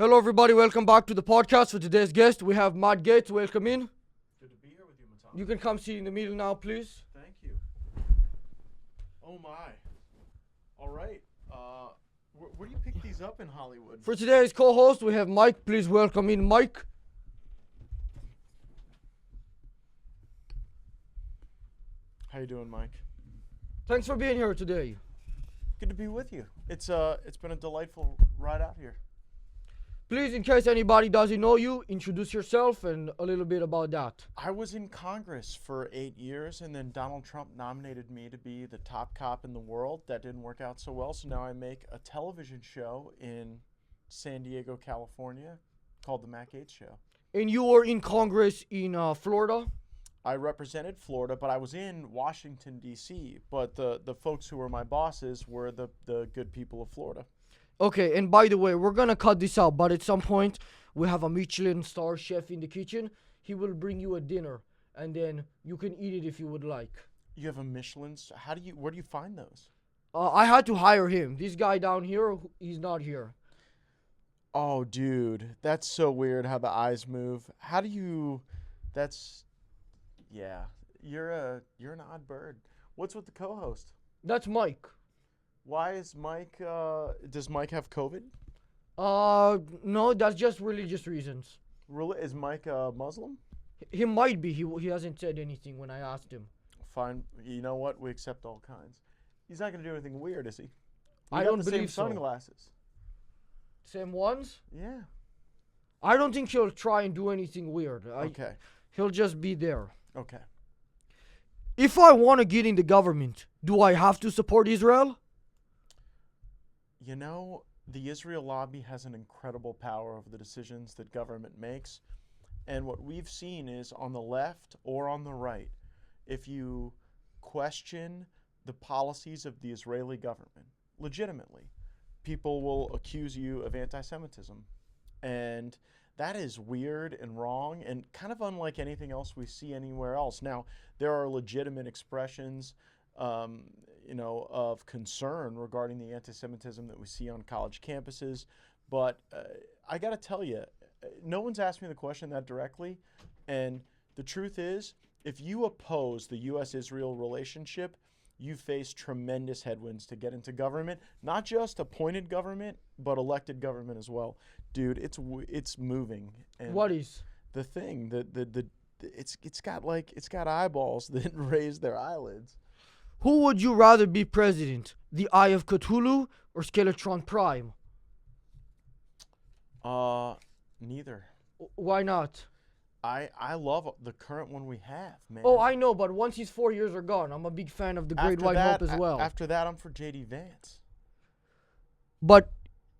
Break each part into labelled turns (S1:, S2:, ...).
S1: Hello, everybody. Welcome back to the podcast. For today's guest, we have Gaetz. Welcome in.
S2: Good to be here with you, Matan.
S1: You can come sit in the middle now, please.
S2: Thank you. Oh my. All right. Where do you pick these up in Hollywood?
S1: For today's co-host, we have Mike. Please welcome in Mike.
S2: How you doing, Mike?
S1: Thanks for being here today.
S2: Good to be with you. It's been a delightful ride out here.
S1: Please, in case anybody doesn't know you, introduce yourself and a little bit about that.
S2: I was in Congress for 8 years, and then Donald Trump nominated me to be the top cop in the world. That didn't work out so well, so now I make a television show in San Diego, California, called The Gaetz Show.
S1: And you were in Congress in Florida?
S2: I represented Florida, but I was in Washington, D.C., but the folks who were my bosses were the good people of Florida.
S1: Okay, and by the way, we're gonna cut this out, but at some point, we have a Michelin star chef in the kitchen. He will bring you a dinner, and then you can eat it if you would like.
S2: You have a Michelin? Where do you find those?
S1: I had to hire him. This guy down here, he's not here.
S2: Oh, dude, that's so weird how the eyes move. Yeah, you're an odd bird. What's with the co-host?
S1: That's Mike.
S2: Why is Mike, does Mike have COVID?
S1: No, that's just religious reasons.
S2: Is Mike a Muslim?
S1: He might be. He hasn't said anything when I asked him.
S2: Fine. You know what? We accept all kinds. He's not going to do anything weird, is he?
S1: I don't
S2: got the
S1: believe
S2: same
S1: so.
S2: sunglasses.
S1: Same ones?
S2: Yeah.
S1: I don't think he'll try and do anything weird.
S2: Okay.
S1: He'll just be there.
S2: Okay.
S1: If I want to get in the government, do I have to support Israel?
S2: You know, the Israel lobby has an incredible power over the decisions that government makes. And what we've seen is on the left or on the right, if you question the policies of the Israeli government, legitimately, people will accuse you of anti-Semitism. And that is weird and wrong and kind of unlike anything else we see anywhere else. Now, there are legitimate expressions of concern regarding the anti-Semitism that we see on college campuses. But I got to tell you, no one's asked me the question that directly. And the truth is, if you oppose the U.S.-Israel relationship, you face tremendous headwinds to get into government, not just appointed government, but elected government as well. Dude, it's moving. And
S1: What is?
S2: the thing? It's got eyeballs that raise their eyelids.
S1: Who would you rather be president? The Eye of Cthulhu or Skeletron Prime?
S2: Neither.
S1: Why not?
S2: I love the current one we have, man.
S1: Oh, I know, but once his 4 years are gone, I'm a big fan of the Great White Hope as well.
S2: After that, I'm for J.D. Vance.
S1: But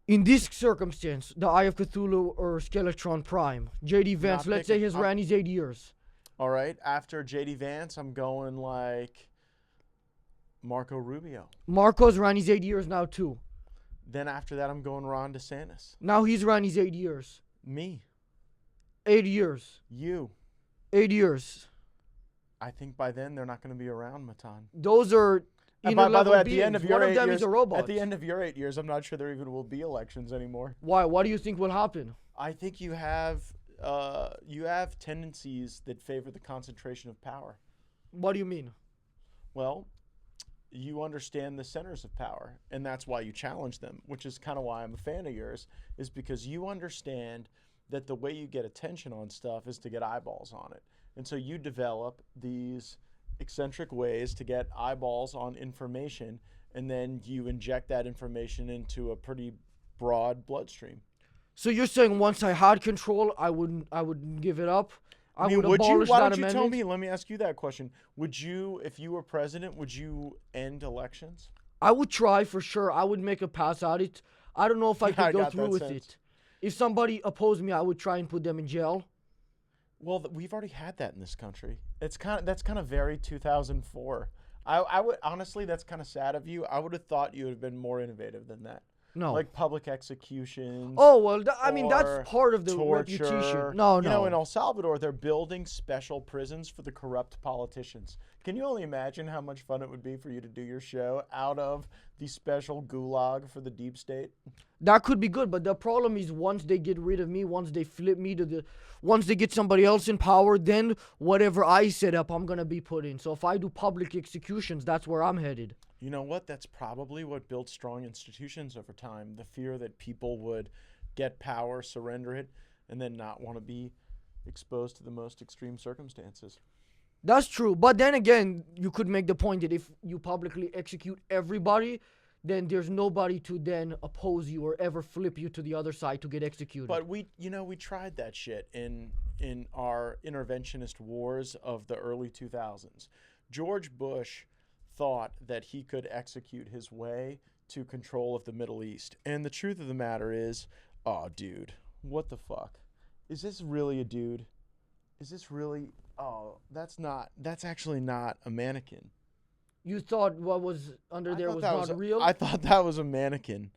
S1: in this circumstance, the Eye of Cthulhu or Skeletron Prime, J.D. Vance, let's say his ran his 8 years.
S2: All right, after J.D. Vance, I'm going like Marco Rubio.
S1: Marcos ran his 8 years now too.
S2: Then after that, I'm going Ron DeSantis.
S1: Now he's ran his 8 years.
S2: Me.
S1: 8 years.
S2: You.
S1: 8 years.
S2: I think by then they're not going to be around, Matan.
S1: Those are
S2: By the way, at
S1: beings.
S2: the end of
S1: One
S2: your
S1: of
S2: 8
S1: them
S2: years,
S1: is a robot.
S2: at the end of your 8 years, I'm not sure there even will be elections anymore.
S1: Why? What do you think will happen?
S2: I think you have tendencies that favor the concentration of power.
S1: What do you mean?
S2: Well, you understand the centers of power, and that's why you challenge them, which is kind of why I'm a fan of yours, is because you understand that the way you get attention on stuff is to get eyeballs on it. And so you develop these eccentric ways to get eyeballs on information, and then you inject that information into a pretty broad bloodstream.
S1: So you're saying once I had control, I wouldn't give it up? I would
S2: would you?
S1: abolish
S2: Why
S1: that
S2: don't you tell
S1: amendment?
S2: me? Let me ask you that question. Would you, if you were president, would you end elections?
S1: I would try for sure. I would make a pass at it. I don't know if I
S2: I
S1: could go
S2: got
S1: through
S2: that
S1: with
S2: sense.
S1: it. If somebody opposed me, I would try and put them in jail.
S2: Well, we've already had that in this country. That's kind of very 2004. I would honestly, that's kind of sad of you. I would have thought you would have been more innovative than that.
S1: No.
S2: Like public executions.
S1: Oh, well, I mean,
S2: or
S1: that's part of the
S2: torture.
S1: reputation. No.
S2: You know, in El Salvador, they're building special prisons for the corrupt politicians. Can you only imagine how much fun it would be for you to do your show out of the special gulag for the deep state?
S1: That could be good, but the problem is once they get rid of me, once they flip me once they get somebody else in power, then whatever I set up, I'm gonna be put in. So if I do public executions, that's where I'm headed.
S2: You know what? That's probably what built strong institutions over time. The fear that people would get power, surrender it, and then not want to be exposed to the most extreme circumstances.
S1: That's true, but then again, you could make the point that if you publicly execute everybody, then there's nobody to then oppose you or ever flip you to the other side to get executed.
S2: But we tried that shit in our interventionist wars of the early 2000s. George Bush thought that he could execute his way to control of the Middle East. And the truth of the matter is, oh, dude, what the fuck? Is this really a dude? Is this really... Oh, that's actually not a mannequin.
S1: You thought what was under there was not real?
S2: I thought that was a mannequin.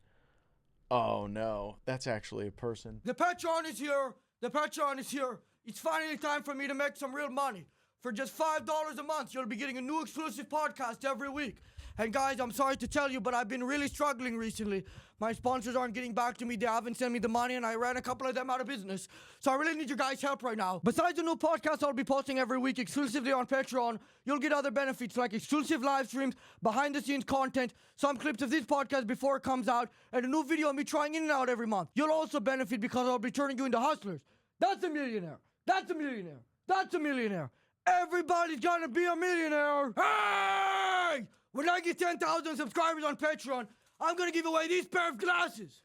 S2: Oh, no. That's actually a person.
S1: The Patreon is here. The Patreon is here. It's finally time for me to make some real money. For just $5 a month, you'll be getting a new exclusive podcast every week. And guys, I'm sorry to tell you, but I've been really struggling recently. My sponsors aren't getting back to me. They haven't sent me the money, and I ran a couple of them out of business. So I really need your guys' help right now. Besides the new podcast I'll be posting every week exclusively on Patreon, you'll get other benefits like exclusive live streams, behind-the-scenes content, some clips of this podcast before it comes out, and a new video of me trying in and out every month. You'll also benefit because I'll be turning you into hustlers. That's a millionaire. That's a millionaire. That's a millionaire. Everybody's gonna be a millionaire. Hey! When I get 10,000 subscribers on Patreon, I'm gonna give away these pair of glasses.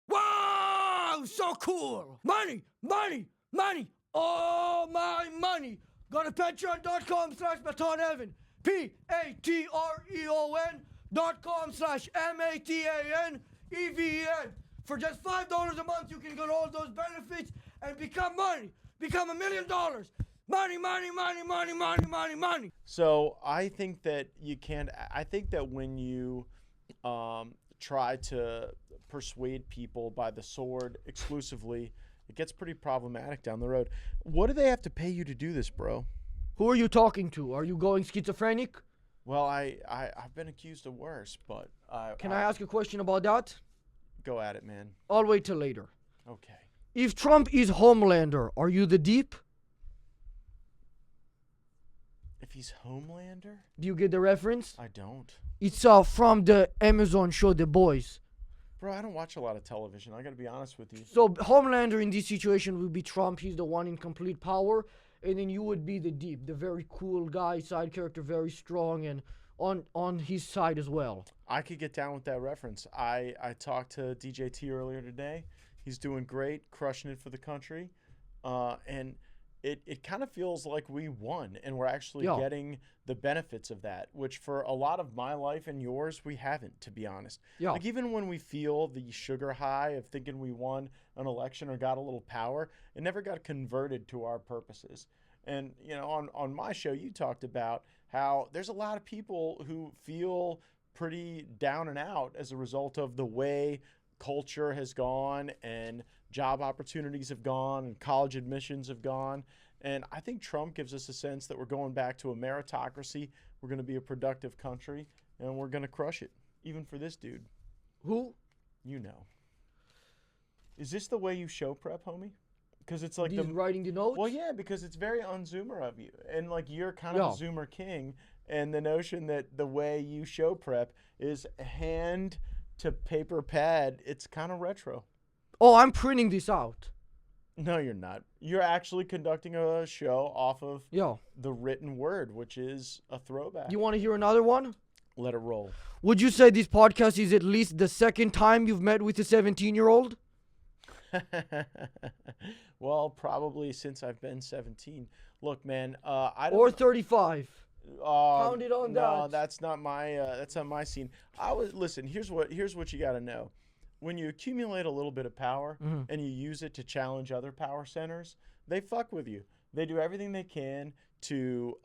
S1: Wow! So cool! Money! Money! Money! All my money! Go to patreon.com/MatanEvan. patreon.com/MatanEven. For just $5 a month, you can get all those benefits and become money. Become $1 million. Money, money, money, money, money, money, money.
S2: So I think that I think that when you try to persuade people by the sword exclusively, it gets pretty problematic down the road. What do they have to pay you to do this, bro?
S1: Who are you talking to? Are you going schizophrenic?
S2: Well, I've been accused of worse, but...
S1: Can I ask a question about that?
S2: Go at it, man.
S1: I'll wait till later.
S2: Okay.
S1: If Trump is Homelander, are you the Deep?
S2: If he's Homelander?
S1: Do you get the reference?
S2: I don't.
S1: It's from the Amazon show The Boys.
S2: Bro, I don't watch a lot of television. I gotta be honest with you.
S1: So Homelander in this situation would be Trump. He's the one in complete power. And then you would be the Deep, the very cool guy, side character, very strong, and on his side as well.
S2: I could get down with that reference. I talked to DJT earlier today. He's doing great, crushing it for the country. And it kind of feels like we won, and we're actually getting the benefits of that, which for a lot of my life and yours, we haven't, to be honest.
S1: Yeah.
S2: Like, even when we feel the sugar high of thinking we won an election or got a little power, it never got converted to our purposes. And, you know, on my show, you talked about how there's a lot of people who feel pretty down and out as a result of the way culture has gone and job opportunities have gone and college admissions have gone. And I think Trump gives us a sense that we're going back to a meritocracy. We're going to be a productive country, and we're going to crush it, even for this dude.
S1: Who?
S2: You know. Is this the way you show prep, homie? Because it's like
S1: writing the notes?
S2: Well, yeah, because it's very un-Zoomer of you. And, like, you're kind of a Zoomer king. And the notion that the way you show prep is hand to paper pad, it's kind of retro.
S1: Oh, I'm printing this out.
S2: No, you're not. You're actually conducting a show off of
S1: Yeah.
S2: the written word, which is a throwback.
S1: You want to hear another one?
S2: Let it roll.
S1: Would you say this podcast is at least the second time you've met with a 17-year-old?
S2: Well, probably since I've been 17. Look, man, I don't.
S1: Or 35.
S2: Pound
S1: it on
S2: no,
S1: that.
S2: No, that's not my scene. Listen. Here's what you got to know. When you accumulate a little bit of power and you use it to challenge other power centers, they fuck with you. They do everything they can to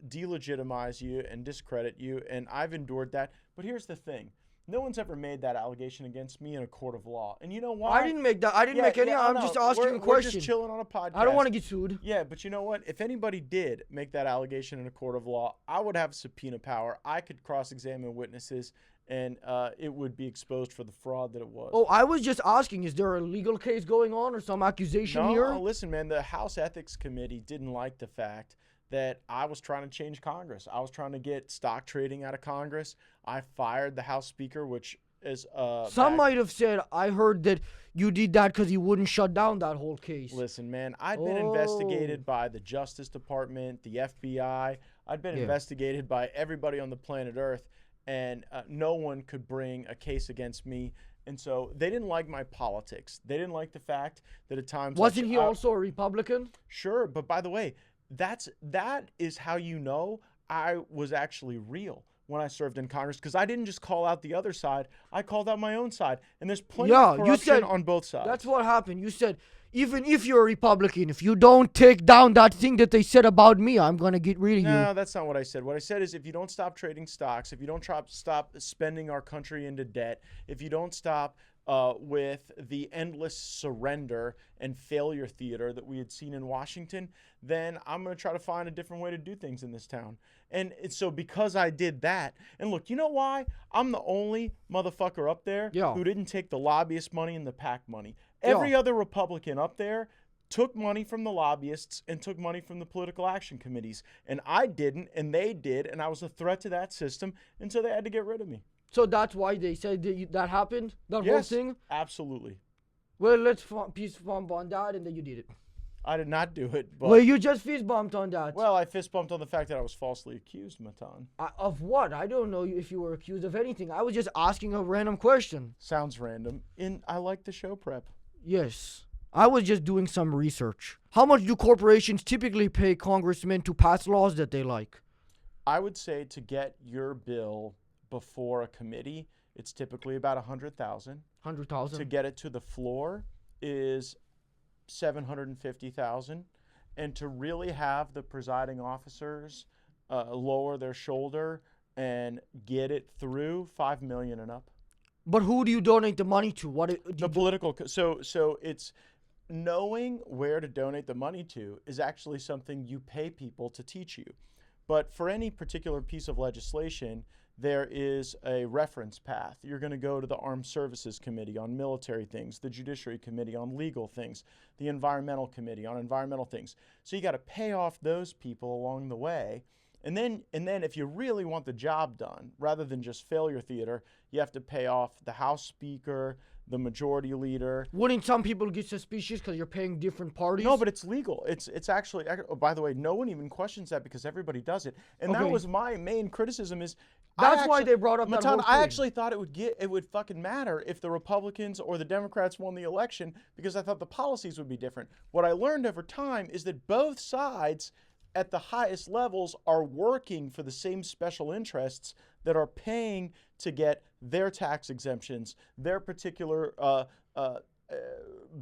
S2: delegitimize you and discredit you, and I've endured that. But here's the thing. No one's ever made that allegation against me in a court of law. And you know why?
S1: I didn't make that. I didn't make any. I'm just asking a question.
S2: We're just chilling on a podcast.
S1: I don't want to get sued.
S2: Yeah, but you know what? If anybody did make that allegation in a court of law, I would have subpoena power. I could cross-examine witnesses, and it would be exposed for the fraud that it was.
S1: Oh, I was just asking, is there a legal case going on or some accusation here?
S2: No, listen, man, the House Ethics Committee didn't like the fact that I was trying to change Congress. I was trying to get stock trading out of Congress. I fired the House Speaker, which is
S1: some might have said, I heard that you did that because he wouldn't shut down that whole case.
S2: Listen, man, I'd been investigated by the Justice Department, the FBI. I'd been investigated by everybody on the planet Earth, and no one could bring a case against me. And so they didn't like my politics. They didn't like the fact that at times...
S1: Wasn't he also a Republican?
S2: Sure, but by the way, that is how you know I was actually real when I served in Congress, because I didn't just call out the other side, I called out my own side. And there's plenty of corruption on both sides.
S1: That's what happened. You said, even if you're a Republican, if you don't take down that thing that they said about me, I'm going to get rid of you.
S2: No, that's not what I said. What I said is if you don't stop trading stocks, if you don't stop spending our country into debt, if you don't stop with the endless surrender and failure theater that we had seen in Washington, then I'm going to try to find a different way to do things in this town. And so because I did that, and look, you know why? I'm the only motherfucker up there who didn't take the lobbyist money and the PAC money. Every other Republican up there took money from the lobbyists and took money from the political action committees. And I didn't, and they did, and I was a threat to that system, and so they had to get rid of me.
S1: So that's why they said that happened? That whole thing?
S2: Absolutely.
S1: Well, let's fist bump on that, and then you did it.
S2: I did not do it. But
S1: well, you just fist bumped on that.
S2: Well, I fist bumped on the fact that I was falsely accused, Matan.
S1: Of what? I don't know if you were accused of anything. I was just asking a random question.
S2: Sounds random. I like the show prep.
S1: Yes. I was just doing some research. How much do corporations typically pay congressmen to pass laws that they like?
S2: I would say to get your bill before a committee, it's typically about $100,000.
S1: $100,000.
S2: To get it to the floor is $750,000, and to really have the presiding officers lower their shoulder and get it through, $5 million and up.
S1: But who do you donate the money to?
S2: The political. So it's knowing where to donate the money to is actually something you pay people to teach you. But for any particular piece of legislation, there is a reference path. You're going to go to the Armed Services Committee on military things, the Judiciary Committee on legal things, the Environmental Committee on environmental things. So you got to pay off those people along the way. And then if you really want the job done, rather than just failure theater, you have to pay off the House Speaker, the Majority Leader.
S1: Wouldn't some people get suspicious because you're paying different parties?
S2: No, but it's legal. It's actually, oh, by the way, no one even questions that because everybody does it. And that was my main criticism is,
S1: that's why they brought up
S2: Matan,
S1: that whole thing.
S2: I actually thought it would fucking matter if the Republicans or the Democrats won the election because I thought the policies would be different. What I learned over time is that both sides at the highest levels are working for the same special interests that are paying to get their tax exemptions, their particular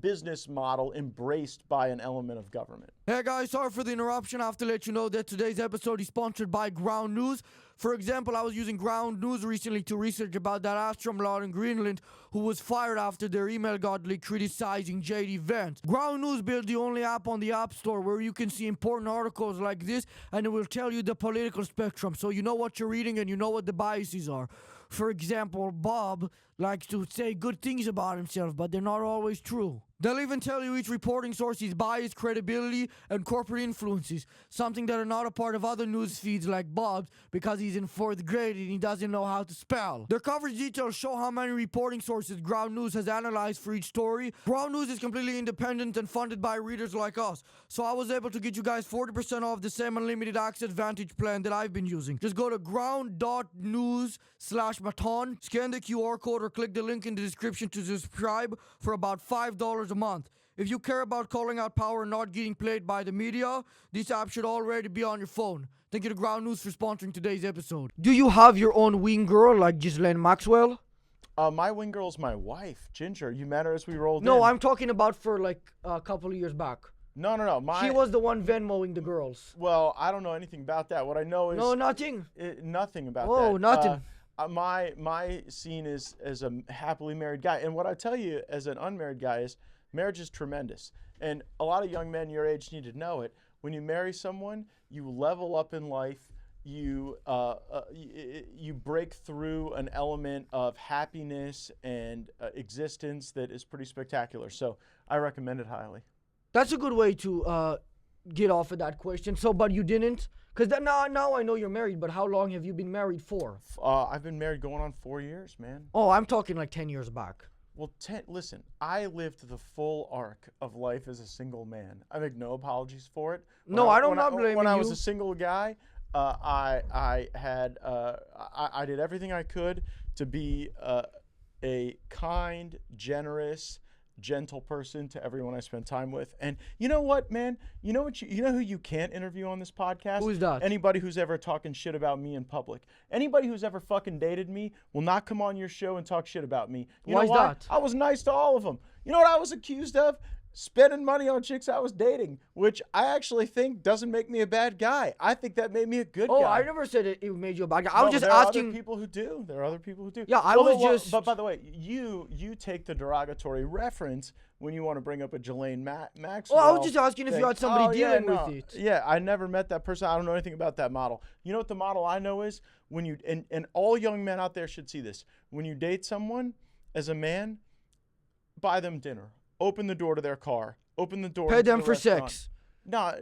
S2: business model embraced by an element of government.
S1: Hey guys, sorry for the interruption. I have to let you know that today's episode is sponsored by Ground News. For example, I was using Ground News recently to research about that astronaut in Greenland who was fired after their email got leaked criticizing J.D. Vance. Ground News built the only app on the App Store where you can see important articles like this, and it will tell you the political spectrum, so you know what you're reading and you know what the biases are. For example, Bob likes to say good things about himself, but they're not always true. They'll even tell you each reporting source's bias, credibility, and corporate influences, something that are not a part of other news feeds like Bob's because he's in 4th grade and he doesn't know how to spell. Their coverage details show how many reporting sources Ground News has analyzed for each story. Ground News is completely independent and funded by readers like us, so I was able to get you guys 40% off the same unlimited access Vantage plan that I've been using. Just go to ground.news/Matan, scan the QR code or click the link in the description to subscribe for about $5 a month. If you care about calling out power and not getting played by the media, this app should already be on your phone. Thank you to Ground News for sponsoring today's episode. Do you have your own wing girl like Ghislaine Maxwell?
S2: My wing girl's my wife, Ginger. You met her as we rolled in.
S1: No, I'm talking about for like a couple of years back.
S2: No.
S1: She was the one Venmoing the girls.
S2: Well, I don't know anything about that. What I know is...
S1: No, nothing?
S2: Nothing about that.
S1: Oh, nothing.
S2: my scene is as a happily married guy, and what I tell you as an unmarried guy is marriage is tremendous, and a lot of young men your age need to know it. When you marry someone, you level up in life. You break through an element of happiness and existence that is pretty spectacular. So I recommend it highly.
S1: That's a good way to get off of that question. So, but you didn't? Because now I know you're married, but how long have you been married for?
S2: I've been married going on 4 years, man.
S1: Oh, I'm talking like 10 years back.
S2: Well, listen, I lived the full arc of life as a single man. I make no apologies for it.
S1: I'm not blaming you.
S2: When I was a single guy, I did everything I could to be a kind, generous, gentle person to everyone I spent time with. And you know what, man? You know who you can't interview on this podcast?
S1: Who's that?
S2: Anybody who's ever talking shit about me in public. Anybody who's ever fucking dated me will not come on your show and talk shit about me.
S1: Why is that?
S2: I was nice to all of them. You know what I was accused of? Spending money on chicks I was dating, which I actually think doesn't make me a bad guy. I think that made me a good guy.
S1: Oh, I never said it made you a bad guy. I was just asking.
S2: There are other people who do. There are other people who do.
S1: Yeah,
S2: But by the way, you take the derogatory reference when you want to bring up a Ghislaine Maxwell.
S1: Well, I was just asking if you had somebody dealing with it.
S2: Yeah, I never met that person. I don't know anything about that model. You know what the model I know is? When you and all young men out there should see this. When you date someone as a man, buy them dinner. Open the door to their car. Open the door.
S1: Pay them for sex.
S2: No,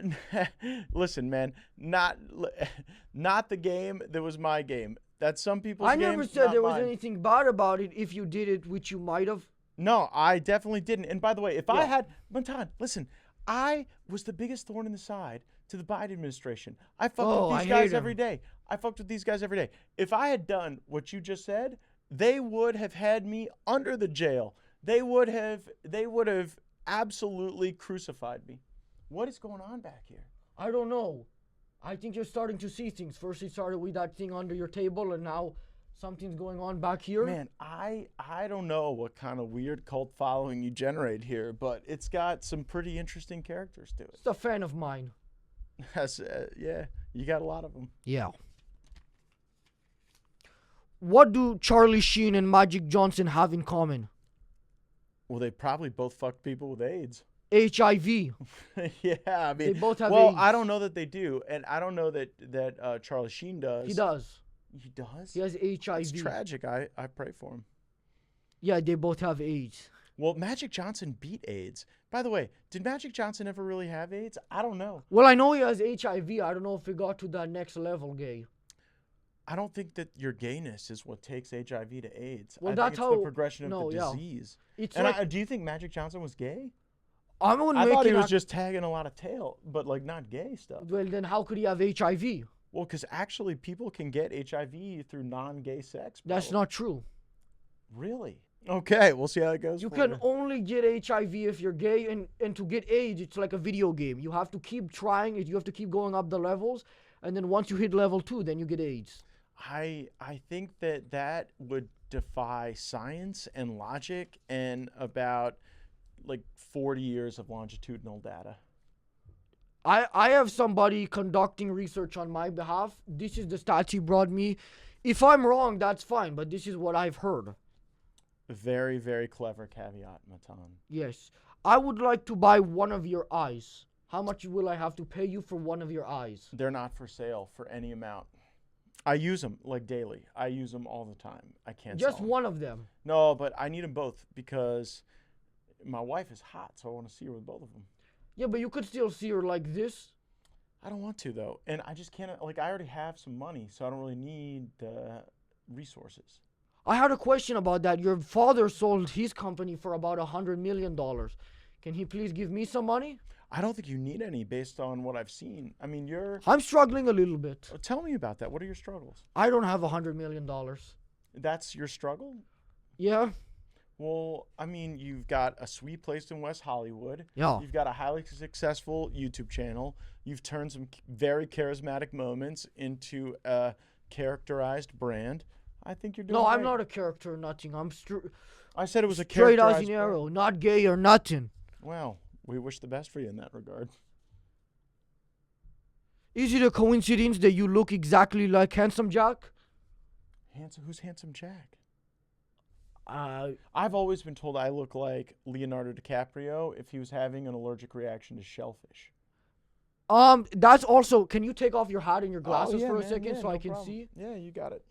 S2: listen, man. Not the game. That was my game. That's some people's game.
S1: I never said there was
S2: mine.
S1: anything bad about it if you did it, which you might have.
S2: No, I definitely didn't. And by the way, if I had Matan, listen, I was the biggest thorn in the side to the Biden administration. I fucked with these guys every day. I fucked with these guys every day. If I had done what you just said, they would have had me under the jail. They would have absolutely crucified me. What is going on back here?
S1: I don't know. I think you're starting to see things. First it started with that thing under your table, and now something's going on back here.
S2: Man, I don't know what kind of weird cult following you generate here, but it's got some pretty interesting characters to it.
S1: It's a fan of mine.
S2: Yeah, you got a lot of them.
S1: Yeah. What do Charlie Sheen and Magic Johnson have in common?
S2: Well, they probably both fucked people with AIDS.
S1: HIV.
S2: Yeah, I mean,
S1: they both have
S2: well,
S1: AIDS.
S2: I don't know that they do, and I don't know that Charlie Sheen does.
S1: He does.
S2: He does?
S1: He has HIV.
S2: It's tragic. I pray for him.
S1: Yeah, they both have AIDS.
S2: Well, Magic Johnson beat AIDS. By the way, did Magic Johnson ever really have AIDS? I don't know.
S1: Well, I know he has HIV. I don't know if he got to that next level gay.
S2: I don't think that your gayness is what takes HIV to AIDS.
S1: Well,
S2: I
S1: that's
S2: think it's
S1: how
S2: the progression of the disease.
S1: It's
S2: and
S1: like,
S2: do you think Magic Johnson was gay?
S1: I
S2: thought he was just tagging a lot of tail, but like not gay stuff.
S1: Well, then how could he have HIV?
S2: Well, because actually people can get HIV through non-gay sex.
S1: That's not true.
S2: Really? Okay, we'll see how it goes.
S1: You can only get HIV if you're gay, and to get AIDS, it's like a video game. You have to keep trying it. You have to keep going up the levels, and then once you hit level 2, then you get AIDS.
S2: I think that would defy science and logic and about like 40 years of longitudinal data.
S1: I have somebody conducting research on my behalf. This is the stats he brought me. If I'm wrong, that's fine, but this is what I've heard.
S2: Very, very clever caveat, Matan.
S1: Yes. I would like to buy one of your eyes. How much will I have to pay you for one of your eyes?
S2: They're not for sale for any amount. I use them like daily. I use them all the time. I can't
S1: just
S2: sell them.
S1: One of them.
S2: No, but I need them both because my wife is hot, so I want to see her with both of them.
S1: Yeah, but you could still see her like this.
S2: I don't want to though, and I just can't. Like I already have some money, so I don't really need the resources.
S1: I had a question about that. Your father sold his company for about $100 million. Can he please give me some money?
S2: I don't think you need any based on what I've seen. I mean,
S1: I'm struggling a little bit.
S2: Tell me about that. What are your struggles?
S1: I don't have $100 million.
S2: That's your struggle?
S1: Yeah.
S2: Well, I mean, you've got a sweet place in West Hollywood.
S1: Yeah.
S2: You've got a highly successful YouTube channel. You've turned some very charismatic moments into a characterized brand. I think you're doing
S1: No,
S2: great.
S1: I'm not a character or nothing.
S2: I said it was a
S1: straight
S2: characterized
S1: as an arrow,
S2: brand.
S1: not gay or nothing.
S2: Well, we wish the best for you in that regard.
S1: Is it a coincidence that you look exactly like Handsome Jack?
S2: Who's Handsome Jack?
S1: Uh,
S2: I've always been told I look like Leonardo DiCaprio if he was having an allergic reaction to shellfish.
S1: that's also. Can you take off your hat and your
S2: Oh,
S1: glasses
S2: yeah,
S1: for a
S2: man,
S1: second
S2: yeah,
S1: so
S2: no
S1: I can
S2: problem.
S1: see?
S2: Yeah, you got it.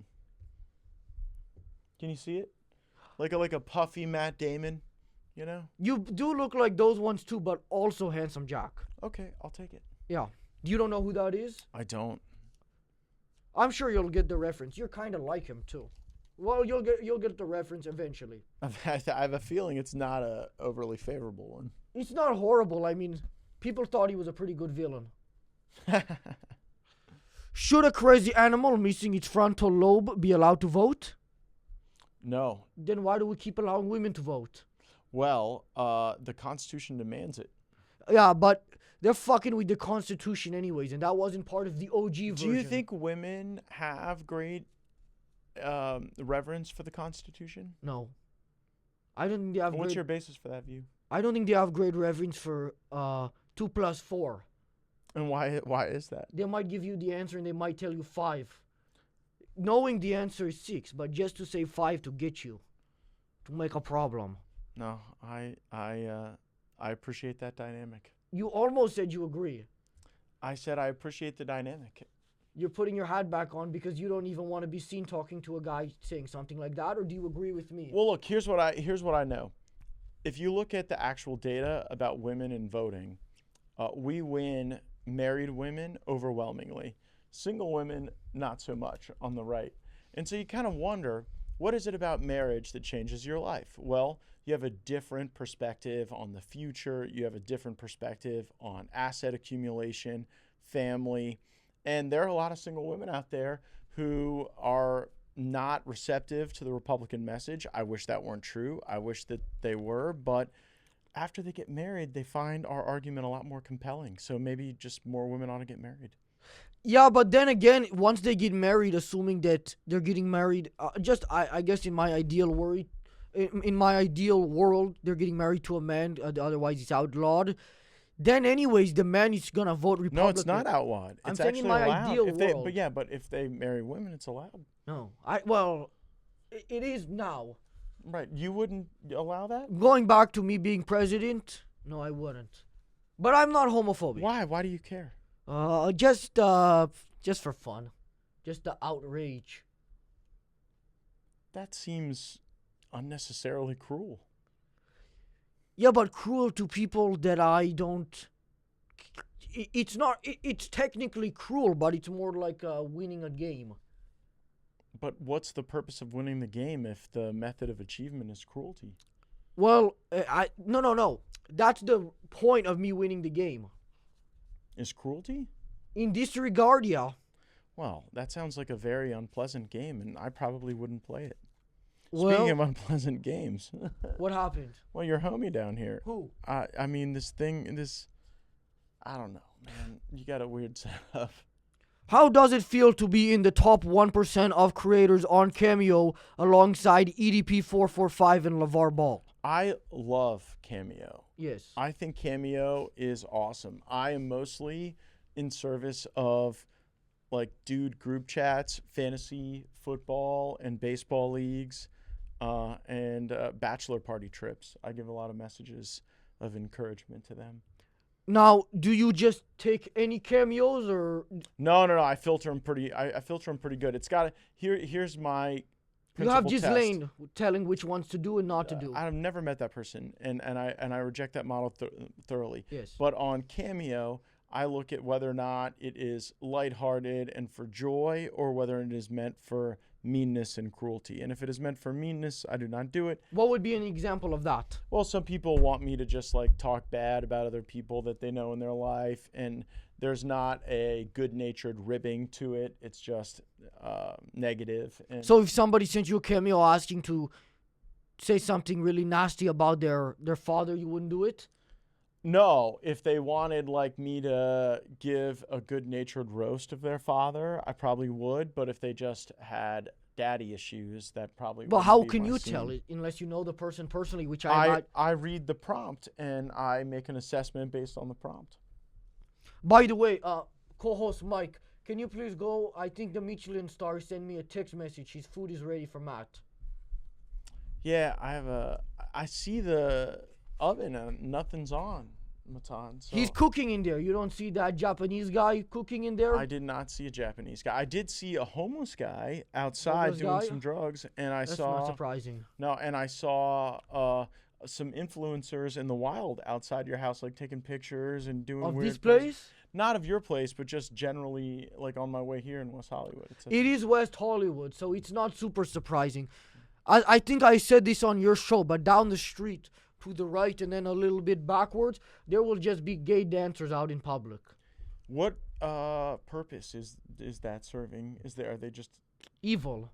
S2: Can you see it? Like a puffy Matt Damon, you know?
S1: You do look like those ones too, but also Handsome Jack.
S2: Okay, I'll take it.
S1: Yeah. You don't know who that is?
S2: I don't.
S1: I'm sure you'll get the reference. You're kind of like him too. Well, you'll get the reference eventually.
S2: I have a feeling it's not a overly favorable one.
S1: It's not horrible. I mean, people thought he was a pretty good villain. Should a crazy animal missing its frontal lobe be allowed to vote?
S2: No.
S1: Then why do we keep allowing women to vote?
S2: Well, the Constitution demands it.
S1: Yeah, but they're fucking with the Constitution anyways, and that wasn't part of the OG version.
S2: Do you think women have great reverence for the Constitution?
S1: No. I don't think they have
S2: What's your basis for that view?
S1: I don't think they have great reverence for 2 plus 4.
S2: And why is that?
S1: They might give you the answer and they might tell you 5. Knowing the answer is 6, but just to say 5 to get you, to make a problem.
S2: No, I appreciate that dynamic.
S1: You almost said you agree.
S2: I said I appreciate the dynamic.
S1: You're putting your hat back on because you don't even want to be seen talking to a guy saying something like that, or do you agree with me?
S2: Well, look, here's what I know. If you look at the actual data about women in voting, we win married women overwhelmingly. Single women, not so much on the right. And so you kind of wonder, what is it about marriage that changes your life? Well, you have a different perspective on the future. You have a different perspective on asset accumulation, family. And there are a lot of single women out there who are not receptive to the Republican message. I wish that weren't true. I wish that they were. But after they get married, they find our argument a lot more compelling. So maybe just more women ought to get married.
S1: Yeah, but then again, once they get married, assuming that they're getting married, I guess in my ideal world, they're getting married to a man, otherwise it's outlawed. Then anyways, the man is gonna vote Republican.
S2: No, it's not outlawed.
S1: I'm
S2: It's
S1: saying
S2: actually
S1: in my
S2: allowed.
S1: ideal world.
S2: But if they marry women, it's allowed.
S1: No, it is now.
S2: Right. You wouldn't allow that?
S1: Going back to me being president, no, I wouldn't. But I'm not homophobic.
S2: Why? Why do you care?
S1: Just for fun, just the outrage.
S2: That seems unnecessarily cruel.
S1: Yeah, but cruel to people that I don't. It's not. It's technically cruel, but it's more like winning a game.
S2: But what's the purpose of winning the game if the method of achievement is cruelty?
S1: Well, no. That's the point of me winning the game.
S2: Is cruelty?
S1: In this regard, yeah.
S2: Well, that sounds like a very unpleasant game, and I probably wouldn't play it.
S1: Well,
S2: Speaking of unpleasant games.
S1: what happened?
S2: Well, your homie down here.
S1: Who?
S2: I mean, I don't know, man. You got a weird setup.
S1: How does it feel to be in the top 1% of creators on Cameo alongside EDP445 and LeVar Ball?
S2: I love Cameo.
S1: Yes.
S2: I think Cameo is awesome. I am mostly in service of like dude group chats, fantasy football and baseball leagues, and bachelor party trips. I give a lot of messages of encouragement to them.
S1: Now, do you just take any cameos or?
S2: No. I filter them pretty. I filter them pretty good. It's got here's my.
S1: You have
S2: principal
S1: Ghislaine
S2: test.
S1: telling which ones to do and not to do.
S2: I've never met that person, and I reject that model thoroughly.
S1: Yes.
S2: But on Cameo, I look at whether or not it is lighthearted and for joy, or whether it is meant for meanness and cruelty. And if it is meant for meanness, I do not do it.
S1: What would be an example of that?
S2: Well, some people want me to just like talk bad about other people that they know in their life, and there's not a good-natured ribbing to it. It's just negative. And
S1: So if somebody sent you a cameo asking to say something really nasty about their father, you wouldn't do it?
S2: no, if they wanted like me to give a good-natured roast of their father, I probably would. But if they just had daddy issues, that probably.
S1: But
S2: wouldn't
S1: how
S2: be
S1: can
S2: my
S1: you
S2: scene.
S1: tell it unless you know the person personally, which I
S2: I read the prompt and I make an assessment based on the prompt.
S1: By the way, co-host Mike, Can you please go? I think the Michelin star sent me a text message. His food is ready for Matt.
S2: Yeah, I see the oven and nothing's on, Matan. So
S1: He's cooking in there. You don't see that Japanese guy cooking in there?
S2: I did not see a Japanese guy. I did see a homeless guy outside
S1: Homeless
S2: doing
S1: guy?
S2: some drugs, and I
S1: That's
S2: saw
S1: not surprising.
S2: no, and I saw some influencers in the wild outside your house, like taking pictures and doing
S1: Of
S2: weird
S1: this
S2: things.
S1: place?
S2: Not of your place, but just generally, like on my way here in West Hollywood.
S1: It is West Hollywood, so it's not super surprising. I think I said this on your show, but down the street to the right and then a little bit backwards, there will just be gay dancers out in public.
S2: What purpose is that serving? Are they just?
S1: Evil.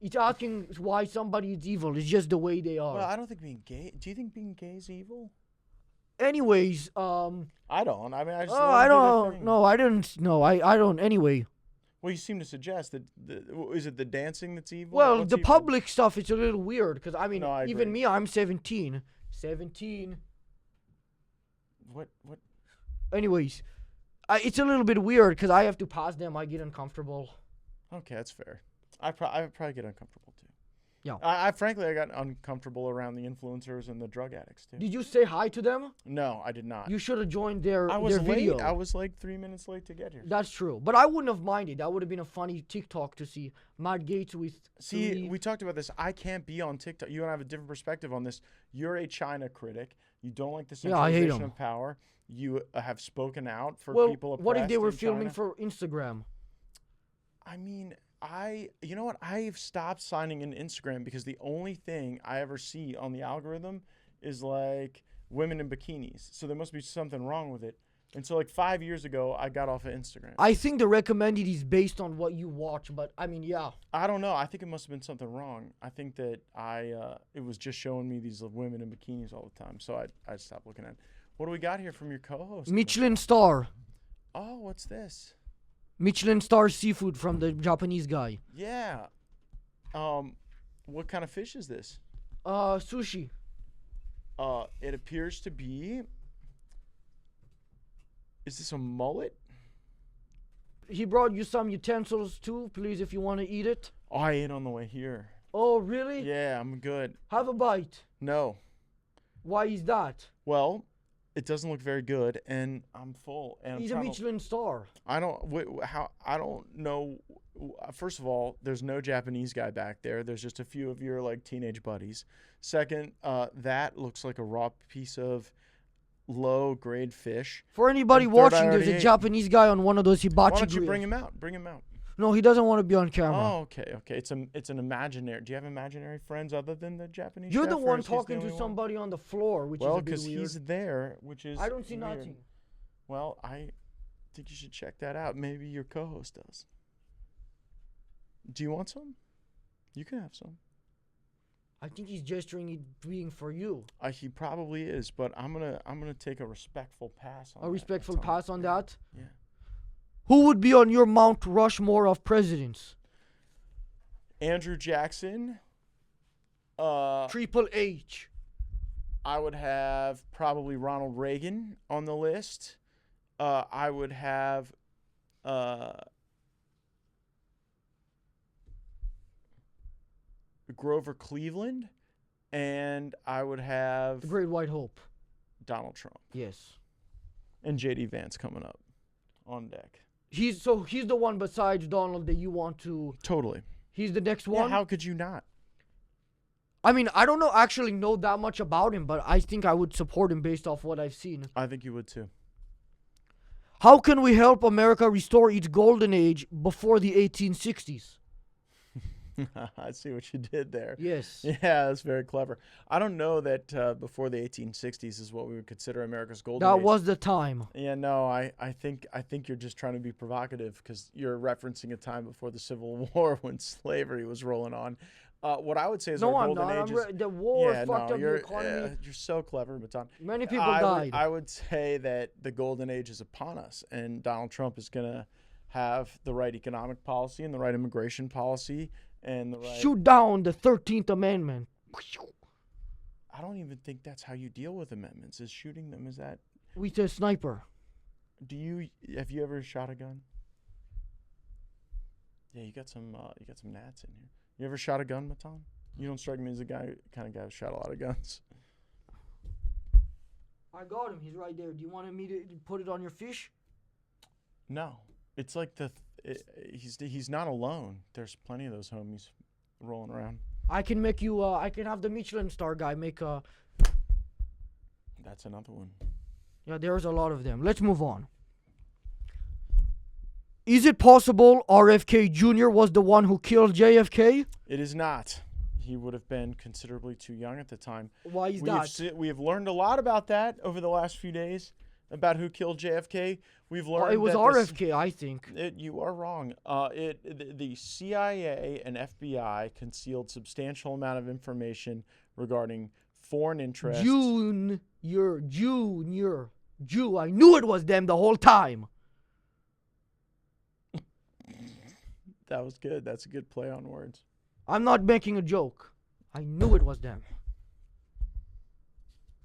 S1: It's asking why somebody is evil. It's just the way they are.
S2: Well, I don't think being gay. Do you think being gay is evil?
S1: Anyways,
S2: I don't. I mean, I just.
S1: oh,
S2: let
S1: I
S2: them do their
S1: don't.
S2: thing.
S1: No, I didn't. No, I don't. Anyway.
S2: Well, you seem to suggest that. Is it the dancing that's evil?
S1: Well,
S2: What's
S1: the
S2: evil?
S1: public stuff, it's a little weird because I mean,
S2: No, I
S1: even
S2: agree.
S1: me, I'm 17. 17.
S2: What?
S1: Anyways, it's a little bit weird because I have to pass them. I get uncomfortable.
S2: Okay, that's fair. I probably get uncomfortable too.
S1: Yeah.
S2: I frankly got uncomfortable around the influencers and the drug addicts too.
S1: Did you say hi to them?
S2: No, I did not.
S1: You should have joined their
S2: I was late.
S1: video.
S2: I was like 3 minutes late to get here.
S1: That's true, but I wouldn't have minded. That would have been a funny TikTok to see Matt Gaetz with.
S2: See,
S1: three-
S2: we talked about this. I can't be on TikTok. You and I have a different perspective on this. You're a China critic. You don't like the
S1: Yeah, I hate
S2: centralization
S1: 'em.
S2: of power. You have spoken out for
S1: well,
S2: people oppressed
S1: what if they were
S2: in
S1: filming
S2: China.
S1: for Instagram?
S2: I mean, you know what? I've stopped signing in Instagram because the only thing I ever see on the algorithm is like women in bikinis. So there must be something wrong with it. And so like 5 years ago, I got off of Instagram.
S1: I think the recommended is based on what you watch, but I mean, yeah.
S2: I don't know. I think it must have been something wrong. I think that it was just showing me these women in bikinis all the time. So I stopped looking at it. What do we got here from your co-host?
S1: Michelin star.
S2: Oh, what's this?
S1: Michelin star seafood from the Japanese guy.
S2: Yeah. What kind of fish is this?
S1: Sushi.
S2: It appears to be. Is this a mullet?
S1: He brought you some utensils too, please, if you want to eat it.
S2: Oh, I ate on the way here.
S1: Oh, really?
S2: Yeah, I'm good.
S1: Have a bite.
S2: No.
S1: Why is that?
S2: Well, it doesn't look very good, and I'm full. And
S1: He's a Michelin star.
S2: I don't. I don't know. First of all, there's no Japanese guy back there. There's just a few of your like teenage buddies. Second, that looks like a raw piece of low-grade fish.
S1: For anybody
S2: And third, I
S1: watching, there's
S2: already
S1: a
S2: ate.
S1: Japanese guy on one of those hibachi
S2: Why don't you
S1: grills.
S2: bring him out? Bring him out.
S1: No, he doesn't want to be on camera.
S2: Oh, okay. It's an imaginary. Do you have imaginary friends other than the Japanese?
S1: You're
S2: chef,
S1: the
S2: or
S1: one
S2: is he
S1: talking
S2: the
S1: to
S2: only one?
S1: somebody on the floor, which
S2: Well,
S1: is a bit
S2: because
S1: weird.
S2: he's there, which is.
S1: I don't see
S2: weird.
S1: nothing.
S2: Well, I think you should check that out. Maybe your co-host does. Do you want some? You can have some.
S1: I think he's gesturing it being for you.
S2: He probably is, but I'm gonna take a respectful pass on
S1: A
S2: that.
S1: respectful
S2: That's all.
S1: pass on that.
S2: Yeah.
S1: Who would be on your Mount Rushmore of presidents?
S2: Andrew Jackson.
S1: Triple H.
S2: I would have probably Ronald Reagan on the list. I would have Grover Cleveland, and I would have
S1: The Great White Hope.
S2: Donald Trump
S1: Yes.
S2: and JD Vance coming up on deck.
S1: He's the one besides Donald that you want to.
S2: Totally.
S1: He's the next
S2: Yeah,
S1: one.
S2: how could you not?
S1: I mean, I don't actually know that much about him, but I think I would support him based off what I've seen.
S2: I think you would too.
S1: How can we help America restore its golden age before the 1860s?
S2: I see what you did there.
S1: Yes.
S2: Yeah, that's very clever. I don't know that before the 1860s is what we would consider America's golden
S1: That
S2: age.
S1: was the time.
S2: Yeah, no, I think you're just trying to be provocative because you're referencing a time before the Civil War when slavery was rolling on. What I would say is
S1: No,
S2: our
S1: I'm
S2: golden
S1: not.
S2: age is...
S1: The war
S2: yeah,
S1: fucked
S2: no,
S1: up the
S2: you're,
S1: economy.
S2: you're so clever, Matan.
S1: Many people died.
S2: I would say that the golden age is upon us, and Donald Trump is going to have the right economic policy and the right immigration policy and the right...
S1: Shoot down the 13th Amendment.
S2: I don't even think that's how you deal with amendments, is shooting them. Is that...
S1: With a sniper.
S2: Have you ever shot a gun? Yeah, you got some gnats in here. You ever shot a gun, Matan? You don't strike me as a kind of guy who shot a lot of guns.
S1: I got him. He's right there. Do you want me to put it on your fish?
S2: No, it's like he's not alone. There's plenty of those homies rolling around.
S1: I can make you. I can have the Michelin star guy make a.
S2: That's another one.
S1: Yeah, there's a lot of them. Let's move on. Is it possible RFK Jr. was the one who killed JFK?
S2: It is not. He would have been considerably too young at the time.
S1: Why is that?
S2: We have learned a lot about that over the last few days, about who killed JFK. We've learned
S1: it was
S2: that
S1: RFK, I think.
S2: You are wrong. The CIA and FBI concealed substantial amount of information regarding foreign interests.
S1: Junior. I knew it was them the whole time.
S2: That was good. That's a good play on words.
S1: I'm not making a joke. I knew it was them.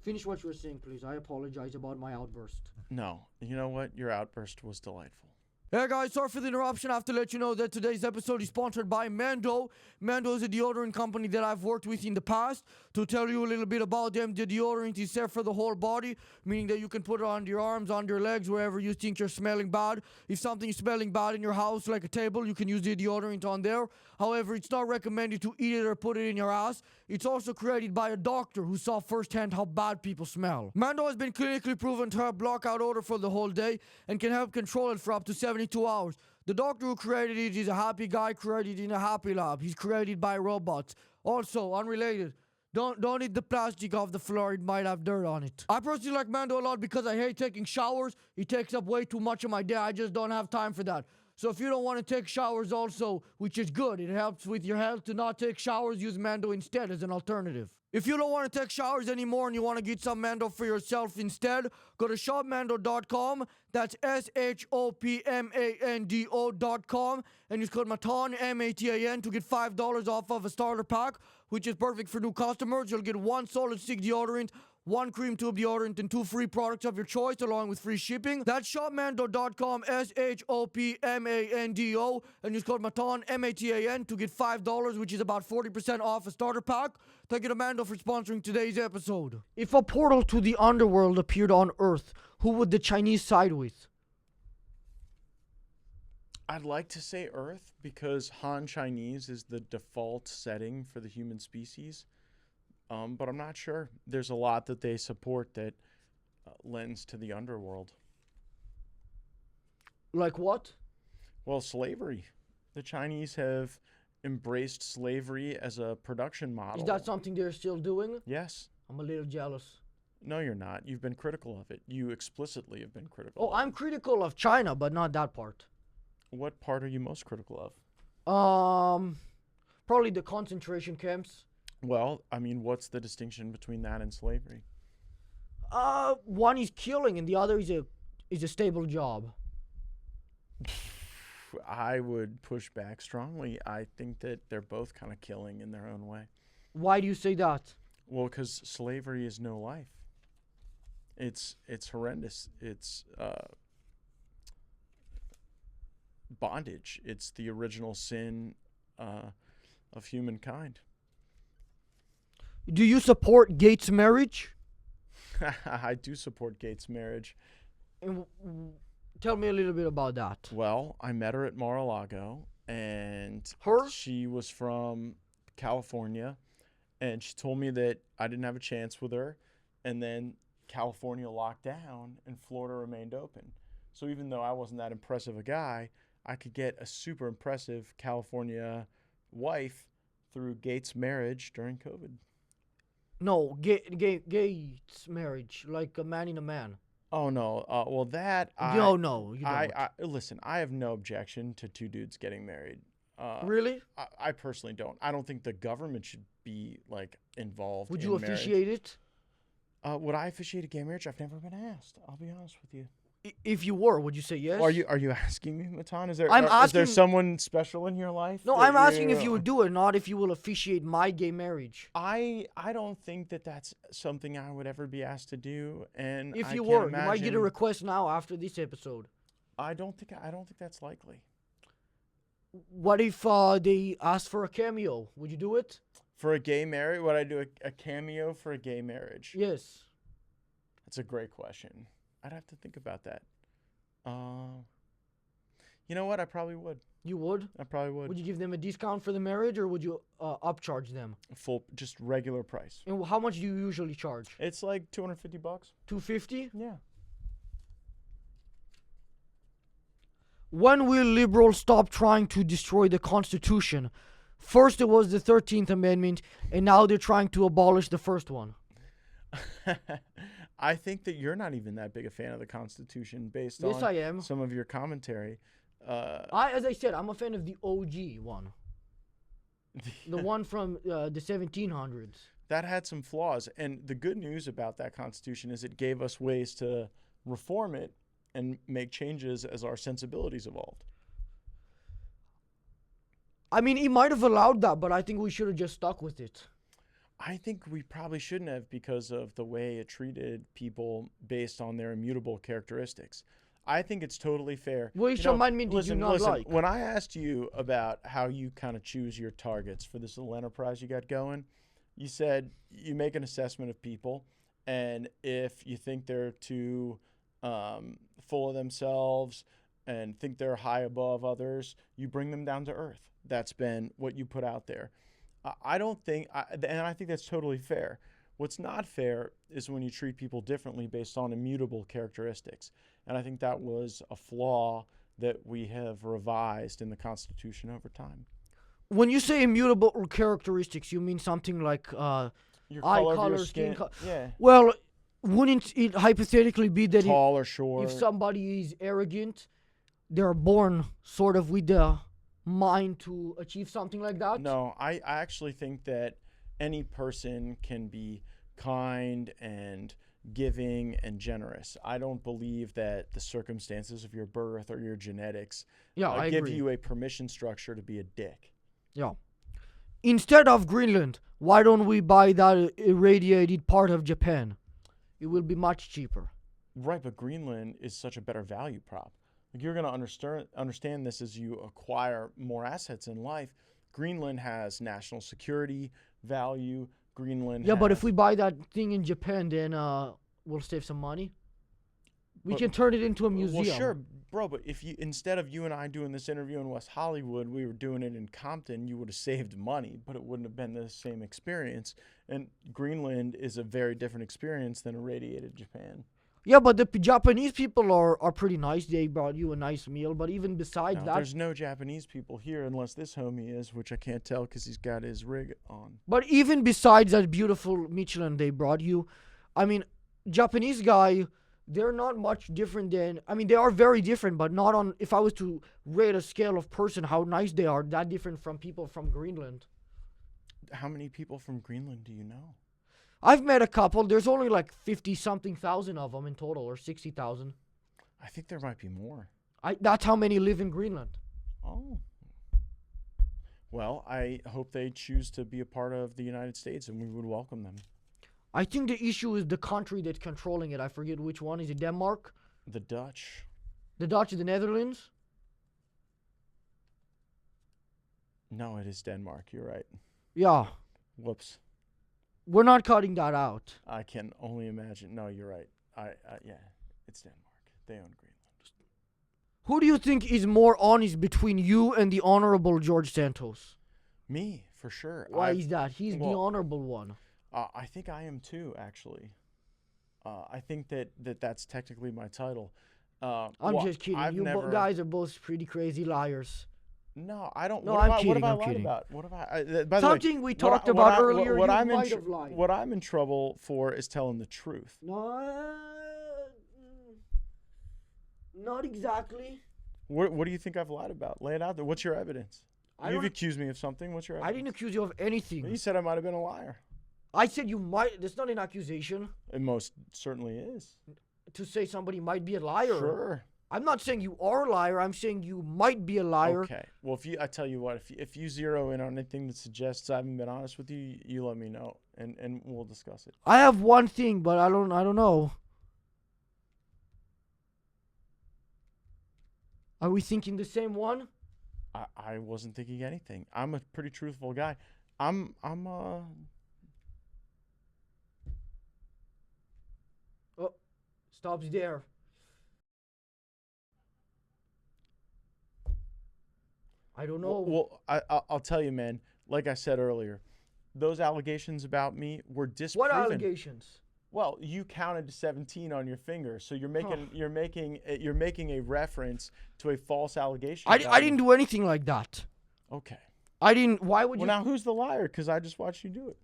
S1: Finish what you were saying, please. I apologize about my outburst.
S2: No. You know what? Your outburst was delightful.
S1: Hey guys, sorry for the interruption. I have to let you know that today's episode is sponsored by Mando. Mando is a deodorant company that I've worked with in the past. To tell you a little bit about them, the deodorant is set for the whole body, meaning that you can put it on your arms, on your legs, wherever you think you're smelling bad. If something is smelling bad in your house, like a table, you can use the deodorant on there. However, it's not recommended to eat it or put it in your ass. It's also created by a doctor who saw firsthand how bad people smell. Mando has been clinically proven to have block-out odor for the whole day and can help control it for up to 72 hours. The doctor who created it is a happy guy created in a happy lab. He's created by robots. Also, unrelated, don't eat the plastic off the floor. It might have dirt on it. I personally like Mando a lot because I hate taking showers. It takes up way too much of my day. I just don't have time for that. So if you don't want to take showers also, which is good, it helps with your health to not take showers, use Mando instead as an alternative. If you don't want to take showers anymore and you want to get some Mando for yourself instead, go to shopmando.com. That's shopmando.com and use code Matan, MATAN, to get $5 off of a starter pack, which is perfect for new customers. You'll get 1 solid stick deodorant, 1 cream tube deodorant, and 2 free products of your choice along with free shipping. That's shopmando.com, shopmando, and use code Matan, MATAN, to get $5, which is about 40% off a starter pack. Thank you to Mando for sponsoring today's episode. If a portal to the underworld appeared on Earth, who would the Chinese side with?
S2: I'd like to say Earth because Han Chinese is the default setting for the human species. But I'm not sure. There's a lot that they support that lends to the underworld.
S1: Like what?
S2: Well, slavery. The Chinese have embraced slavery as a production model.
S1: Is that something they're still doing?
S2: Yes.
S1: I'm a little jealous.
S2: No, you're not. You've been critical of it. You explicitly have been critical.
S1: Oh, I'm critical of China, but not that part.
S2: What part are you most critical of?
S1: Probably the concentration camps.
S2: Well, I mean, what's the distinction between that and slavery?
S1: One is killing and the other is a stable job.
S2: I would push back strongly. I think that they're both kind of killing in their own way.
S1: Why do you say that?
S2: Well, because slavery is no life. It's horrendous. It's bondage. It's the original sin of humankind.
S1: Do you support Gaetz' marriage?
S2: I do support Gaetz' marriage.
S1: And tell me a little bit about that.
S2: Well, I met her at Mar-a-Lago, and
S1: Her?
S2: She was from California, and she told me that I didn't have a chance with her, and then California locked down, and Florida remained open. So even though I wasn't that impressive a guy, I could get a super impressive California wife through Gaetz' marriage during COVID.
S1: No, Gaetz' marriage, like a man in a man.
S2: Oh, no. Well, that...
S1: No, you don't.
S2: Listen, I have no objection to 2 dudes getting married.
S1: Really?
S2: I personally don't. I don't think the government should be, like, involved in
S1: Would you
S2: marriage.
S1: officiate it?
S2: Would I officiate a gay marriage? I've never been asked. I'll be honest with you.
S1: If you were, would you say yes?
S2: Are you asking me, Matan? Is there someone special in your life?
S1: No, I'm asking if you would do it, not if you will officiate my gay marriage.
S2: I don't think that that's something I would ever be asked to do, and
S1: if
S2: I
S1: you
S2: can't
S1: were,
S2: imagine,
S1: you might get a request now after this episode.
S2: I don't think that's likely.
S1: What if they ask for a cameo? Would you do it?
S2: For a gay marriage, would I do a cameo for a gay marriage?
S1: Yes.
S2: That's a great question. I'd have to think about that. You know what? I probably would.
S1: You would?
S2: I probably would.
S1: Would you give them a discount for the marriage, or would you upcharge them?
S2: Full, just regular price.
S1: And how much do you usually charge?
S2: It's like $250.
S1: $250?
S2: Yeah.
S1: When will liberals stop trying to destroy the Constitution? First it was the 13th Amendment, and now they're trying to abolish the first one.
S2: I think that you're not even that big a fan of the Constitution based
S1: Yes,
S2: on
S1: I am.
S2: some of your commentary.
S1: As I said, I'm a fan of the OG one. The one from the 1700s.
S2: That had some flaws. And the good news about that Constitution is it gave us ways to reform it and make changes as our sensibilities evolved.
S1: I mean, he might have allowed that, but I think we should have just stuck with it.
S2: I think we probably shouldn't have because of the way it treated people based on their immutable characteristics. I think it's totally fair.
S1: Which amendment did you not like?
S2: When I asked you about how you kind of choose your targets for this little enterprise you got going, you said you make an assessment of people, and if you think they're too full of themselves and think they're high above others, you bring them down to earth. That's been what you put out there. I don't think, and I think that's totally fair. What's not fair is when you treat people differently based on immutable characteristics. And I think that was a flaw that we have revised in the Constitution over time.
S1: When you say immutable characteristics, you mean something like
S2: Your
S1: eye
S2: color, of
S1: color,
S2: your
S1: skin
S2: skin.
S1: color?
S2: Yeah.
S1: Well, wouldn't it hypothetically be that
S2: Tall or short.
S1: if somebody is arrogant, they're born sort of with the mind to achieve something like that?
S2: No, I actually think that any person can be kind and giving and generous. I don't believe that the circumstances of your birth or your genetics
S1: I
S2: give
S1: agree.
S2: you a permission structure to be a dick.
S1: Yeah. Instead of Greenland, why don't we buy that irradiated part of Japan? It will be much cheaper.
S2: Right, but Greenland is such a better value prop. Like, you're going to understand this as you acquire more assets in life. Greenland has national security value. Greenland
S1: Yeah,
S2: has,
S1: but if we buy that thing in Japan, then we'll save some money. We can turn it into a museum.
S2: Well, sure, bro, but if you, instead of you and I doing this interview in West Hollywood, we were doing it in Compton, you would have saved money, but it wouldn't have been the same experience. And Greenland is a very different experience than irradiated Japan.
S1: Yeah, but the Japanese people are pretty nice. They brought you a nice meal. But even besides
S2: Now,
S1: that,
S2: there's no Japanese people here unless this homie is, which I can't tell because he's got his rig on.
S1: but even besides that beautiful Michelin they brought you, I mean, Japanese guy, they're not much different than. I mean, they are very different, but not on. If I was to rate a scale of person, how nice they are, that different from people from Greenland.
S2: How many people from Greenland do you know?
S1: I've met a couple. There's only like 50-something thousand of them in total, or 60,000.
S2: I think there might be more.
S1: That's how many live in Greenland.
S2: Oh. Well, I hope they choose to be a part of the United States, and we would welcome them.
S1: I think the issue is the country that's controlling it. I forget which one. Is it Denmark?
S2: The Dutch.
S1: The Dutch, the Netherlands?
S2: No, it is Denmark. You're right.
S1: Yeah.
S2: Whoops.
S1: We're not cutting that out.
S2: I can only imagine. No, you're right. Yeah, it's Denmark. They own Greenland.
S1: Who do you think is more honest between you and the Honorable George Santos?
S2: Me, for sure.
S1: Why is that? He's the
S2: well,
S1: honorable one.
S2: I think I am too, actually. I think that's technically my title.
S1: I'm just kidding. Guys are both pretty crazy liars.
S2: No, I don't.
S1: No,
S2: what
S1: I'm kidding.
S2: What have I
S1: I'm
S2: lied
S1: kidding.
S2: about? What have I? By
S1: Something
S2: the way,
S1: we talked about earlier.
S2: What
S1: you
S2: I'm
S1: might have lied.
S2: What I'm in trouble for is telling the truth.
S1: No, not exactly.
S2: What do you think I've lied about? Lay it out there. What's your evidence? You've accused me of something. What's your evidence?
S1: I didn't accuse you of anything.
S2: You said I might have been a liar.
S1: I said you might. That's not an accusation.
S2: It most certainly is.
S1: To say somebody might be a liar.
S2: Sure.
S1: I'm not saying you are a liar. I'm saying you might be a liar.
S2: Okay. Well, I tell you what, if you zero in on anything that suggests I haven't been honest with you, you let me know, and we'll discuss it.
S1: I have one thing, but I don't know. Are we thinking the same one?
S2: I wasn't thinking anything. I'm a pretty truthful guy. I'm
S1: Oh, stops there. I don't know.
S2: well, I'll tell you, man. Like I said earlier, those allegations about me were
S1: What
S2: disproven.
S1: allegations?
S2: Well, you counted to 17 on your finger, so you're making
S1: Huh.
S2: you're making a reference to a false allegation.
S1: I
S2: about me.
S1: didn't do anything like that.
S2: Okay.
S1: I didn't. Why would
S2: Well,
S1: you?
S2: now who's the liar? Because I just watched you do it.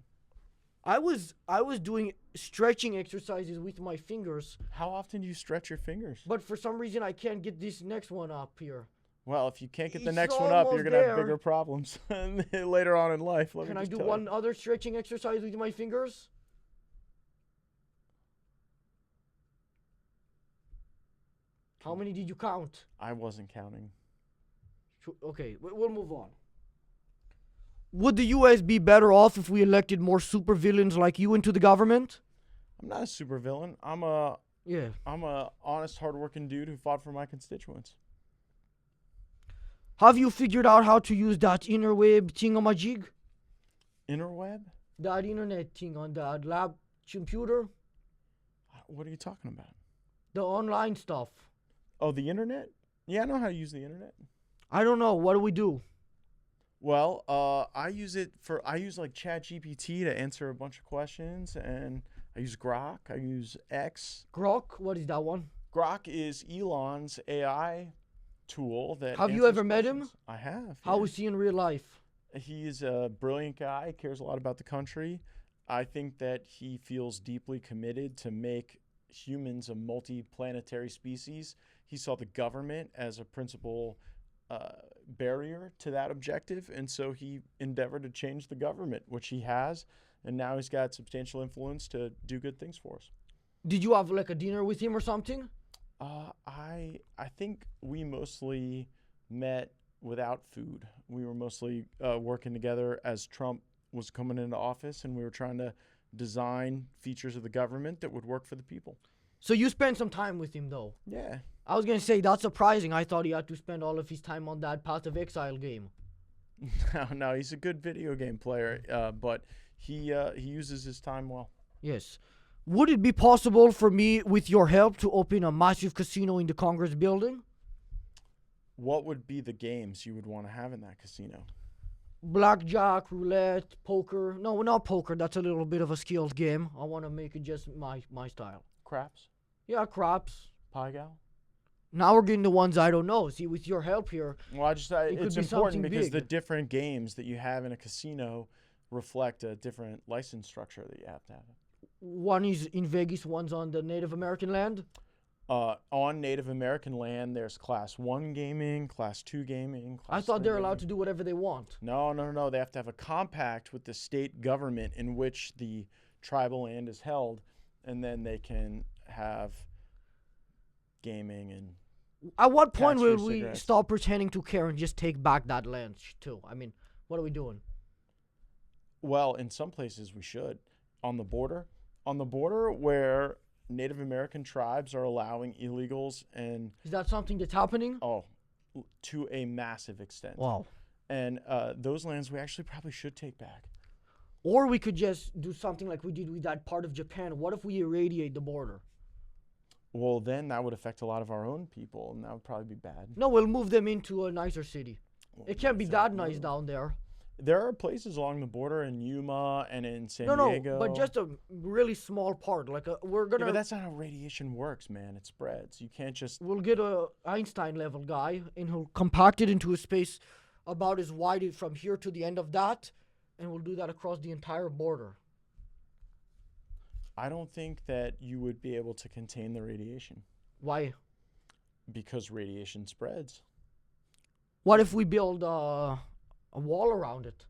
S1: I was doing stretching exercises with my fingers,
S2: How often do you stretch your fingers?
S1: but for some reason I can't get this next one up here.
S2: Well, if you can't get the
S1: It's
S2: next one up, you're
S1: almost
S2: gonna have
S1: there.
S2: bigger problems later on in life. Let
S1: Can
S2: me
S1: I
S2: just
S1: do
S2: tell
S1: one
S2: you.
S1: other stretching exercise with my fingers? How many did you count?
S2: I wasn't counting.
S1: Okay, we'll move on. Would the U.S. be better off if we elected more supervillains like you into the government?
S2: I'm not a supervillain.
S1: Yeah.
S2: I'm a honest, hardworking dude who fought for my constituents.
S1: Have you figured out how to use that interweb thingamajig?
S2: Interweb?
S1: That internet thing on that lab computer?
S2: What are you talking about?
S1: The online stuff.
S2: Oh, the internet? Yeah, I know how to use the internet.
S1: I don't know. What do we do?
S2: Well, I use like ChatGPT to answer a bunch of questions, and I use Grock. I use X.
S1: Grock? What is that one?
S2: Grock is Elon's AI tool that.
S1: Have you
S2: answers
S1: ever met him?
S2: questions. I have.
S1: How
S2: yeah.
S1: is he in real life?
S2: He's a brilliant guy, cares a lot about the country. I think that he feels deeply committed to make humans a multi-planetary species. He saw the government as a principal barrier to that objective, and so he endeavored to change the government, which he has, and now he's got substantial influence to do good things for us.
S1: Did you have like a dinner with him or something?
S2: I think we mostly met without food. We were mostly working together as Trump was coming into office, and we were trying to design features of the government that would work for the people.
S1: So you spent some time with him though.
S2: Yeah.
S1: I was gonna say that's surprising. I thought he had to spend all of his time on that Path of Exile game.
S2: No, he's a good video game player, but he uses his time well.
S1: Yes. Would it be possible for me, with your help, to open a massive casino in the Congress building?
S2: What would be the games you would want to have in that casino?
S1: Blackjack, roulette, poker. No, not poker. That's a little bit of a skilled game. I want to make it just my style.
S2: Craps?
S1: Yeah, craps.
S2: Pie gal?
S1: Now we're getting the ones I don't know. See, with your help here.
S2: Well,
S1: could
S2: it's
S1: be
S2: important
S1: something
S2: because
S1: big.
S2: the different games that you have in a casino reflect a different license structure that you have to have.
S1: One is in Vegas, one's on the Native American land.
S2: On Native American land, there's Class 1 gaming, Class 2 gaming.
S1: I thought they're allowed to do whatever they want.
S2: No. They have to have a compact with the state government in which the tribal land is held, and then they can have gaming and.
S1: At what point
S2: Tax-free
S1: will we
S2: cigarettes.
S1: stop pretending to care and just take back that land too? I mean, what are we doing?
S2: Well, in some places we should. On the border where Native American tribes are allowing illegals and
S1: Is that something that's happening?
S2: to a massive extent.
S1: Wow.
S2: And those lands we actually probably should take back.
S1: Or we could just do something like we did with that part of Japan. What if we irradiate the border?
S2: Well, then that would affect a lot of our own people, and that would probably be bad.
S1: No, we'll move them into a nicer city.
S2: Well,
S1: It can't be
S2: so-
S1: that nice down there.
S2: There are places along the border in Yuma and in San
S1: No,
S2: Diego.
S1: but just a really small part. Like we're
S2: Yeah,
S1: gonna,
S2: but that's not how radiation works, man. It spreads. You can't just.
S1: we'll get a Einstein level guy, and he'll compact it into a space about as wide as from here to the end of that, and we'll do that across the entire border.
S2: I don't think that you would be able to contain the radiation
S1: Why?
S2: because radiation spreads.
S1: What if we build a wall around it?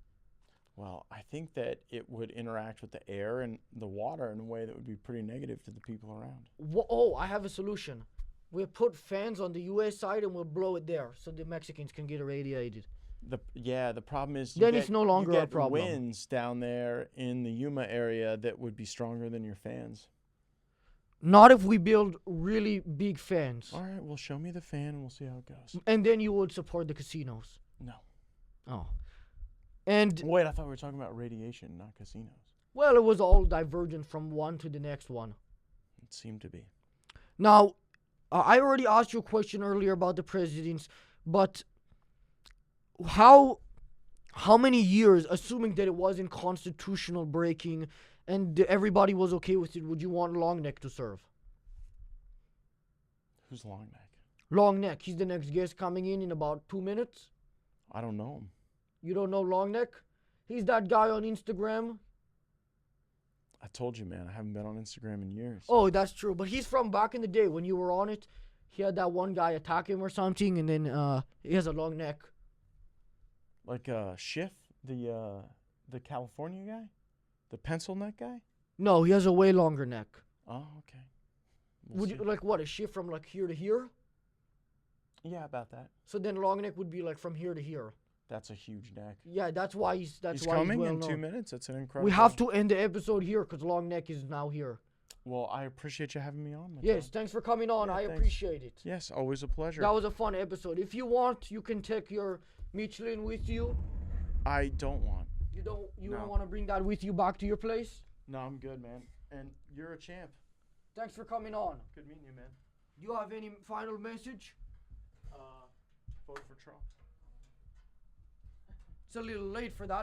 S2: Well, I think that it would interact with the air and the water in a way that would be pretty negative to the people around.
S1: Oh, I have a solution. We'll put fans on the U.S. side and we'll blow it there so the Mexicans can get irradiated.
S2: The problem is
S1: Then it's no longer
S2: you
S1: a
S2: get
S1: problem.
S2: winds down there in the Yuma area that would be stronger than your fans.
S1: Not if we build really big fans.
S2: All right, well, show me the fan and we'll see how it goes.
S1: And then you would support the casinos.
S2: No.
S1: Oh. And,
S2: Wait, I thought we were talking about radiation, not casinos.
S1: well, it was all divergent from one to the next one.
S2: It seemed to be.
S1: Now, I already asked you a question earlier about the presidents, but how many years, assuming that it wasn't constitutional breaking and everybody was okay with it, would you want Longneck to serve?
S2: Who's Longneck?
S1: Longneck, he's the next guest coming in about 2 minutes.
S2: I don't know him.
S1: You don't know Longneck? He's that guy on Instagram.
S2: I told you, man, I haven't been on Instagram in years.
S1: Oh, that's true. But he's from back in the day when you were on it. He had that one guy attack him or something, and then he has a long neck.
S2: Like Schiff, the California guy? The pencil neck guy?
S1: No, he has a way longer neck.
S2: Oh, okay. We'll
S1: Would
S2: see.
S1: you like what, a shift from like here to here?
S2: Yeah, about that.
S1: So then long neck would be like from here to here.
S2: That's a huge neck.
S1: Yeah, that's why he's
S2: coming
S1: well
S2: in 2
S1: known.
S2: minutes. That's an incredible.
S1: We have to end the episode here because long neck is now here.
S2: Well, I appreciate you having me on. Matan.
S1: Yes, thanks for coming on.
S2: Yeah,
S1: I
S2: thanks.
S1: appreciate it.
S2: Yes, always a pleasure.
S1: That was a fun episode. If you want, you can take your Michelin with you.
S2: I don't want.
S1: You don't
S2: No.
S1: want to bring that with you back to your place?
S2: No, I'm good, man. And you're a champ.
S1: Thanks for coming on.
S2: Good meeting you, man.
S1: Do you have any final message?
S2: Vote for Trump.
S1: It's a little late for that.